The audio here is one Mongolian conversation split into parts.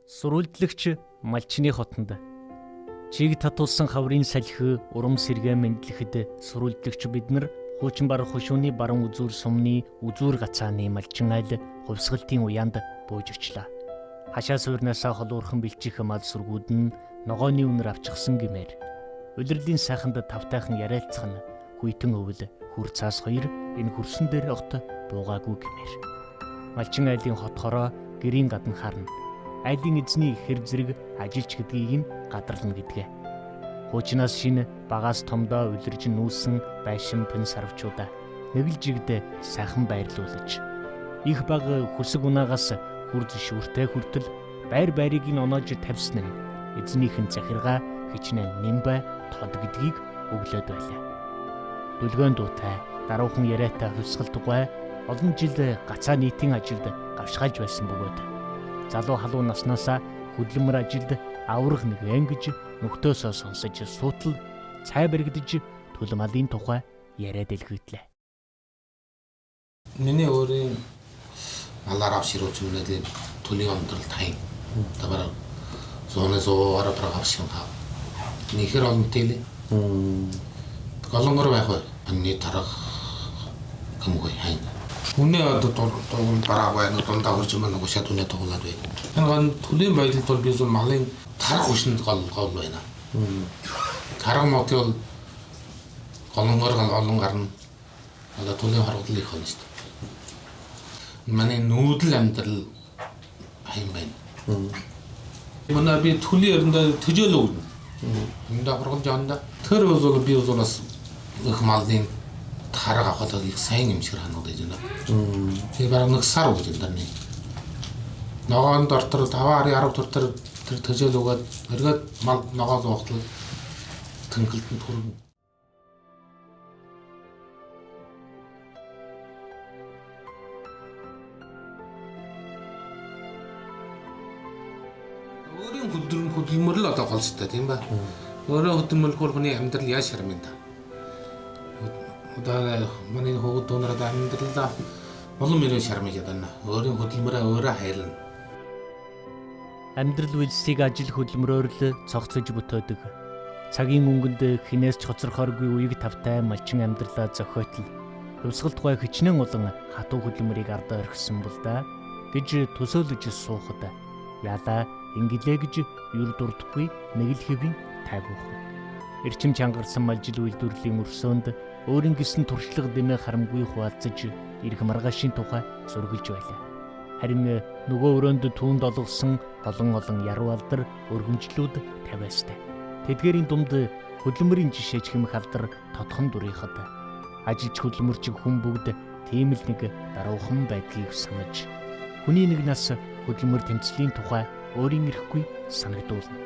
Сурвалжлагч Малчны хотонд чиг татуулсан хаврын салхи урам сэргээ мэдлэхэд сурвалжлагч бид нар хуучин барах хушууны баруун үзүүр сумны үзүүр гацааны малчин айл хувьсгалтын уяанд бууж очлаа. Хашаа суурнаасаа холуурхан бэлчих мал сүргүүд нь ногооны үнэр авчихсан гэмээр улирлын сайханд тавтайхан яриалцах нь хүйтэн өвөл хүр цаас хоёр энэ хөрсөн дээр огт буугаагүй гэмээр малчин айлын хотхороо гэрийн гадна харна. Айлын эзний ихэр зэрэг ажилч гэдгийг нь гадарлана гэдгээ. Хуучнаас шинэ багаас томдоо улирж нүүсэн байшин пэн сарвчуудаа нэгэлжигдэ сайхан байрлуулж их баг хүсэг унаагаас хүрд шүртэй хүртэл байрыг нь оноож тавьсан нь эзнийхэн захиргаа хичнээн нимбай тод гэдгийг өглөөд байлаа. Дүлгөөн дуутай даруухан яриатай хувьсгалтгүй олон жил гацаа нийтийн ажилд гавшгаалж байсан бөгөөд залуу халуун наснаасаа хөдөлмөр ажилд аврах нэг ангиж нөхдөөсөө сонсож суутал цай баригдаж төлөм алын тухай яриад илгээдлээ. Миний өөрийн алаар авшируулж үнэхээр төлийн амьдрал тань. Тавар зоонесоо арабраа авшин хаа. Нихэр он тэле. Голонгор байх анны тарах гэмгүй хайн. Үнэ одоо бараагүй нэг дундаа хурж мань нэг шатуны тоглоод бай. Энэ төлийн байдалд бол би зөв малын тарах хүчинд гол байна. Тарах мотыг бол голонгор олон гарна. Одоо төлийн харгалал их байна шүү дээ. Манай нүүдэл амьдрал хайн байна. Манай би төлийн өрөндө төжөөлөө өгнө. Энд харгалж яанда. Тэр бол би бас их малын тараг авахад их сайн юм шиг ханаад байна. Тэгээ бараг нэг сар өгч энэ дэрний. Ногоон дортор 5-10 дортор тэр төжөөл өгөөд эргээд мал ногоос уухтал тэнгэлтэн түрнэ. Өөрийн хөдөлмөр л одоо голстой тийм ба. Өөрөө хөдөлмөр хүний амьдрал яаж шарминта. Одоо манай хөвгүүд дунараад амьдралаа олон мөрөө шармиж ядана. Өөрийн хөдөлмөрөө өөрөө хайлна. Амьдрал үйлсийг ажил хөдөлмөрөөр л цогцож бүтээдэг. Цагийн өнгөнд хинээс ч хоцрохооргүй үеиг тавтай малчин амьдралаа зохиотл. Хувьсгалтгүй хичнээн улан хатуу хөдөлмөрийг ардаа орхисон бол да гэж төсөөлөж суухад яалаа ингэлээ гэж юр дурдахгүй нэг л хэвийн тайвуухан. Эрчим чангарсан малжил үйлдвэрлэлийн өрсөөнд өөрийн гисэн туршлага дэмэ харамгүй хуваалцаж ирэх маргаашийн тухай зургилж байлаа. Харин нөгөө өрөөнд түүнд олгосон олон яруу алдар өргөмжлүүд тавиастай. Тэдгээрийн дунд хөдөлмөрийн жишээж хэмэх алдар тодхон дурыхад ажилч хөдөлмөрч хүн бүгд тийм л нэг даруухан байдгийг санаж хүний нэг нас хөдөлмөр тэмцлийн тухай өөрийн эрэхгүй санагдуулна.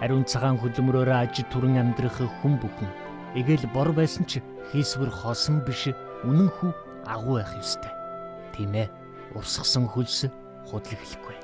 Ариун цагаан хөдөлмөрөөр аж түрэн амьдрах хүн бүхэн эгээл бор байсан ч хийсвэр хоосон биш үнэн хүү агуу байх ёстой. Тийм ээ, урсгсан хөлс худлаг хэлэхгүй.